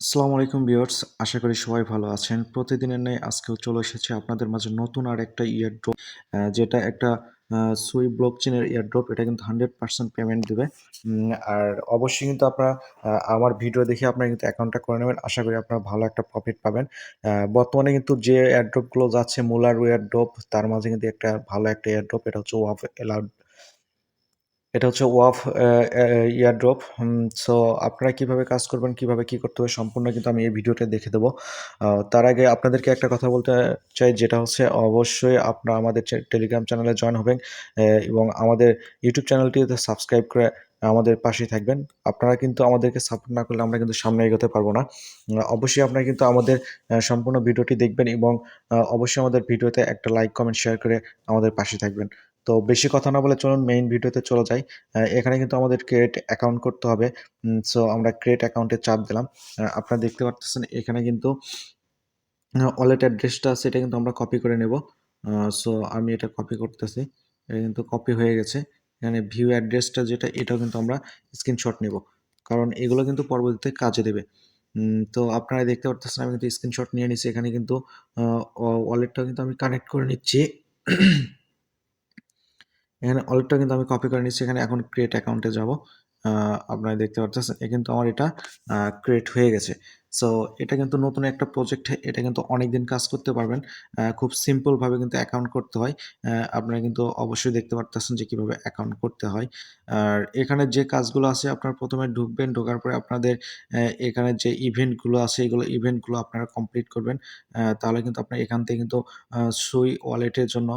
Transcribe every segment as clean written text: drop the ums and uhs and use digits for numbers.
আসসালামু আলাইকুম ভিউয়ার্স, আশা করি সবাই ভালো আছেন। প্রতিদিনের ন্যায় আজকেও চলে এসেছি আপনাদের মাঝে নতুন আর একটা ইয়ারড্রপ, যেটা একটা সুই ব্লকচেনের ইয়ারড্রপ। এটা কিন্তু 100% পেমেন্ট দিবে। আর অবশ্যই কিন্তু আপনারা আমার ভিডিও দেখে আপনারা কিন্তু অ্যাকাউন্টটা করে নেবেন। আশা করি আপনারা ভালো একটা প্রফিট পাবেন। বর্তমানে কিন্তু যে এয়ারড্রপগুলো যাচ্ছে মুলার এয়ারড্রপ, তার মাঝে কিন্তু একটা ভালো একটা এয়ারড্রপ, এটা হচ্ছে ওয়াফ এলাউড, এটা হচ্ছে ওয়াফ ইয়ারড্রপ। সো আপনারা কিভাবে কাজ করবেন, কিভাবে কি করতে হবে সম্পূর্ণ কিন্তু আমি এই ভিডিওতে দেখে দেবো। তার আগে আপনাদেরকে একটা কথা বলতে চাই, যেটা হচ্ছে অবশ্যই আপনারা আমাদের টেলিগ্রাম চ্যানেলে জয়েন হবেন এবং আমাদের ইউটিউব চ্যানেলটিতে সাবস্ক্রাইব করে আমাদের পাশেই থাকবেন। আপনারা কিন্তু আমাদেরকে সাপোর্ট না করলে আমরা কিন্তু সামনে এগোতে পারবো না। অবশ্যই আপনারা কিন্তু আমাদের সম্পূর্ণ ভিডিওটি দেখবেন এবং অবশ্যই আমাদের ভিডিওতে একটা লাইক, কমেন্ট, শেয়ার করে আমাদের পাশে থাকবেন। তো বেশি কথা না বলে চলুন মেইন ভিডিওতে চলে যাই। এখানে কিন্তু আমাদের ক্রিয়েট অ্যাকাউন্ট করতে হবে। সো আমরা ক্রিয়েট অ্যাকাউন্টে চাপ দিলাম। আপনারা দেখতে পারতেছেন এখানে কিন্তু ওয়ালেট অ্যাড্রেসটা আছে, এটা কিন্তু আমরা কপি করে নেব। সো আমি এটা কপি করতেছি। এটা কিন্তু কপি হয়ে গেছে। এখানে ভিউ অ্যাড্রেসটা যেটা, এটাও কিন্তু আমরা স্ক্রিনশট নেব। কারণ এগুলো কিন্তু পরবর্তীতে কাজে দেবে। তো আপনারা দেখতে পারতেছেন আমি কিন্তু স্ক্রিনশট নিয়ে নিচ্ছি। এখানে কিন্তু ওয়ালেটটাও কিন্তু আমি কানেক্ট করে নিচ্ছি। এখানে ওয়ালেটটা কিন্তু আমি কপি করে নিচ্ছি। এখানে এখন ক্রিয়েট অ্যাকাউন্টে যাব। আপনারা দেখতে পারতেছেন কিন্তু আমার এটা ক্রিয়েট হয়ে গেছে। সো এটা কিন্তু নতুন একটা প্রজেক্ট, এটা কিন্তু অনেকদিন কাজ করতে পারবেন। খুব সিম্পলভাবে কিন্তু অ্যাকাউন্ট করতে হয়। আপনারা কিন্তু অবশ্যই দেখতে পারতেছেন যে কিভাবে অ্যাকাউন্ট করতে হয়। আর এখানে যে কাজগুলো আছে, আপনারা প্রথমে ঢুকবেন, ঢোকার পরে আপনাদের এখানে যে ইভেন্টগুলো আছে, এগুলো ইভেন্টগুলো আপনারা কমপ্লিট করবেন। তাহলে কিন্তু আপনার এখান থেকে কিন্তু সুই ওয়ালেটের জন্য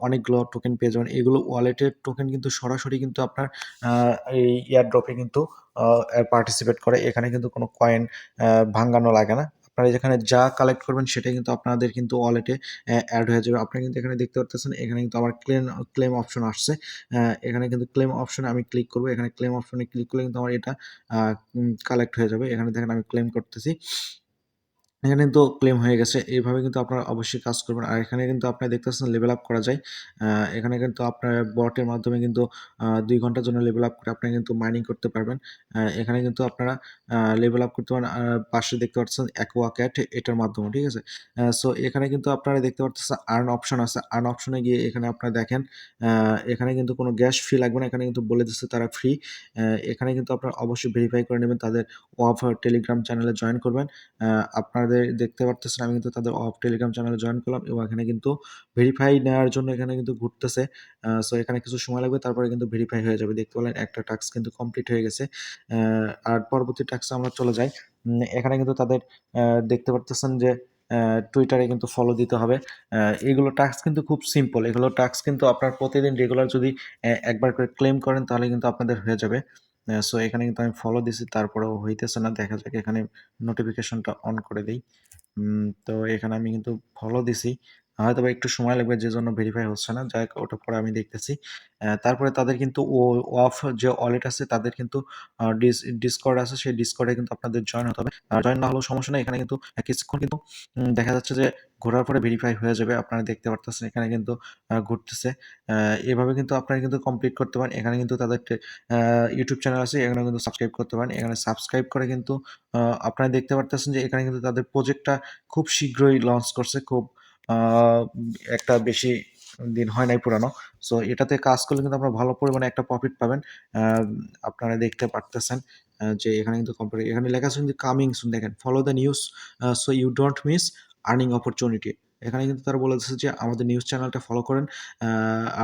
অনেকগুলো টোকেন পেয়ে যাবেন। এগুলো ওয়ালেটের টোকেন কিন্তু সরাসরি কিন্তু আপনার আ এই এয়ারড্রপে কিন্তু আ পার্টিসিপেট করে। এখানে কিন্তু কোনো কয়েন ভাঙ্গানো লাগে না। আপনারা যেখানে যা কালেক্ট করবেন সেটাই কিন্তু আপনাদের কিন্তু ওয়ালেটে এড হয়ে যাবে। আপনারা কিন্তু এখানে দেখতে পারতেছেন, এখানে কিন্তু আমার ক্লেম অপশন আসছে। এখানে কিন্তু ক্লেম অপশনে আমি ক্লিক করব। এখানে ক্লেম অপশনে ক্লিক করলে কিন্তু আমার এটা আ কালেক্ট হয়ে যাবে। এখানে দেখেন আমি ক্লেম করতেছি। এখানে কিন্তু ক্লেম হয়ে গেছে। এইভাবে কিন্তু আপনারা অবশ্যই কাজ করবেন। আর এখানে কিন্তু আপনারা দেখতেছেন লেভেল আপ করা যায়। আ এখানে কিন্তু আপনার বটের মাধ্যমে কিন্তু ২ ঘন্টার জন্য লেভেল আপ করে আপনারা কিন্তু মাইনিং করতে পারবেন। এখানে কিন্তু আপনারা লেভেল আপ করতে পারেন। পাশে দেখতে পাচ্ছেন অ্যাকোয়াক্যাট, এটার মাধ্যমে, ঠিক আছে? সো এখানে কিন্তু আপনারা দেখতে পারতেছেন আর্ন অপশন আছে। আর্ন অপশনে গিয়ে এখানে আপনারা দেখেন, আ এখানে কিন্তু কোনো গ্যাস ফি লাগবে না। এখানে কিন্তু বলে দিচ্ছে তারা ফ্রি। এখানে কিন্তু আপনারা অবশ্যই ভেরিফাই করে নেবেন। তাদের টেলিগ্রাম চ্যানেলে জয়েন করবেন। আপনাদের দেখতে পারতেছেন আমি কিন্তু তাদের টেলিগ্রাম চ্যানেলে জয়েন করলাম এবং এখানে কিন্তু ভেরিফাই নেওয়ার জন্য এখানে কিন্তু ঘুরতেছে। সো এখানে কিছু সময় লাগবে, তারপরে কিন্তু ভেরিফাই হয়ে যাবে। দেখতে পেলেন একটা টাস্ক কিন্তু কমপ্লিট হয়ে গেছে। আর পরবর্তী টাস্কে আমরা চলে যাই। এখানে কিন্তু তাদের আ দেখতে পারতেছেন যে টুইটারে কিন্তু ফলো দিতে হবে। এগুলো টাস্ক কিন্তু খুব সিম্পল। এগুলো টাস্ক কিন্তু আপনার প্রতিদিন রেগুলার যদি একবার করে ক্লেম করেন তাহলে কিন্তু আপনাদের হয়ে যাবে। সো এখানে কিন্তু আমি ফলো দিছি, তারপরেও হইতেছে না। দেখা যাক, এখানে নোটিফিকেশনটা অন করে দেই। তো এখানে আমি কিন্তু ফলো দিছি। হয়তোবা একটু সময় লাগবে যেজন্য ভেরিফাই হচ্ছে না। যাই হোক, ওটা পরে আমি দেখতেছি। তারপরে তাদের কিন্তু ওয়াফ যে ওয়ালেট আছে, তাদের কিন্তু ডিসকর্ড আছে। সেই ডিসকর্ডে কিন্তু আপনাদের জয়েন হতে হবে। জয়েন না হলেও সমস্যা নেই। এখানে কিন্তু কিছুক্ষণ কিন্তু দেখা যাচ্ছে যে ঘোরার পরে ভেরিফাই হয়ে যাবে। আপনারা দেখতে পারতেছেন এখানে কিন্তু ঘুরতেছে। আ এভাবে কিন্তু আপনারা কিন্তু কমপ্লিট করতে পারেন। এখানে কিন্তু তাদের আ ইউটিউব চ্যানেল আছে। এখানেও কিন্তু সাবস্ক্রাইব করতে পারেন। এখানে সাবস্ক্রাইব করে কিন্তু আ আপনারা দেখতে পারতেছেন যে এখানে কিন্তু তাদের প্রজেক্টটা খুব শীঘ্রই লঞ্চ করছে। খুব আ একটা বেশি দিন হয় নাই পুরানো। সো এটাতে কাজ করলে কিন্তু আপনারা ভালো পরিমাণে একটা প্রফিট পাবেন। আ আপনারা দেখতে পারতেছেন যে এখানে কিন্তু এখানে লেখা আছে কিন্তু কামিং সুন, দেখেন follow the news so you don't miss earning opportunity. এখানে কিন্তু তারা বলেছে যে আমাদের নিউজ চ্যানেলটা ফলো করেন। আ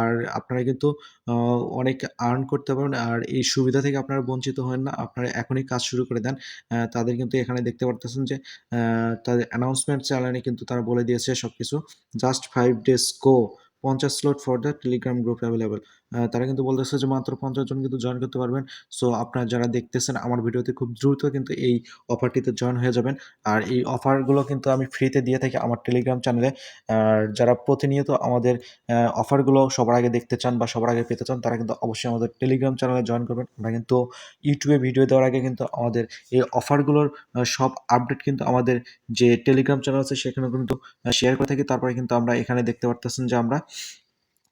আর আপনারা কিন্তু আ অনেক আর্ন করতে পারবেন। আর এই সুবিধা থেকে আপনারা বঞ্চিত হবেন না। আপনারা এখনই কাজ শুরু করে দেন। তাদের কিন্তু এখানে দেখতে পারতেছেন যে তাদের অ্যানাউন্সমেন্ট চ্যানেলে কিন্তু তারা বলে দিয়েছে সবকিছু। Just 5 days go 50 slot for the Telegram group available. তারা কিন্তু বলতেছে যে মাত্র ৫০ জন কিন্তু জয়েন করতে পারবেন। সো আপনারা যারা দেখতেছেন আমার ভিডিওতে, খুব দ্রুত কিন্তু এই অফারটিতে জয়েন হয়ে যাবেন। আর এই অফারগুলো কিন্তু আমি ফ্রিতে দিয়ে থাকি আমার টেলিগ্রাম চ্যানেলে। আর যারা প্রতিনিয়ত আমাদের অফারগুলো সবার আগে দেখতে চান বা সবার আগে পেতে চান, তারা কিন্তু অবশ্যই আমাদের টেলিগ্রাম চ্যানেলে জয়েন করবেন। আমরা কিন্তু ইউটিউবে ভিডিও দেওয়ার আগে কিন্তু আমাদের এই অফারগুলোর সব আপডেট কিন্তু আমাদের যে টেলিগ্রাম চ্যানেল আছে সেখানে কিন্তু শেয়ার করে থাকি। তারপরে কিন্তু আমরা এখানে দেখতে পারতেছেন যে আমরা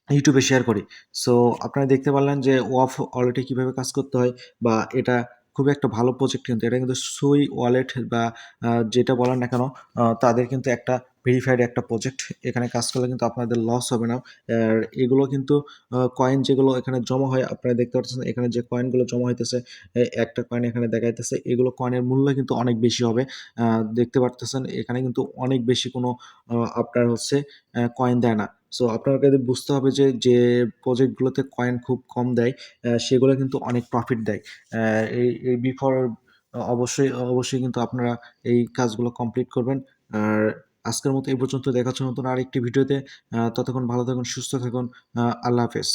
ইউটিউবে শেয়ার করি। সো আপনারা দেখতে পারলেন যে ওয়াফ অলরেডি কিভাবে কাজ করতে হয় বা এটা খুবই একটা ভালো প্রজেক্ট কিন্তু। এটা কিন্তু সুই ওয়ালেট বা যেটা বলেন না কেন তাদের কিন্তু একটা ভেরিফাইড একটা প্রজেক্ট। এখানে কাজ করলে কিন্তু আপনাদের লস হবে না। আর এগুলো কিন্তু কয়েন যেগুলো এখানে জমা হয় আপনারা দেখতে পাচ্ছেন এখানে যে কয়েনগুলো জমা হইতেছে, একটা কয়েন এখানে দেখাইতেছে। এগুলো কয়েনের মূল্য কিন্তু অনেক বেশি হবে। দেখতে পারতেছেন এখানে কিন্তু অনেক বেশি কোনো আপনার হচ্ছে কয়েন দেয় না। সো আপনাকে বুঝতে হবে যে, যে প্রজেক্টগুলোতে কয়েন খুব কম দেয় সেগুলো কিন্তু অনেক প্রফিট দেয়। এই বিফোর অবশ্যই কিন্তু আপনারা এই কাজগুলো কমপ্লিট করবেন। আর আজকের মতো এই পর্যন্ত। দেখা হচ্ছে নতুন আরেকটি ভিডিওতে। ততক্ষণ ভালো থাকুন, সুস্থ থাকুন। আল্লাহ হাফেজ।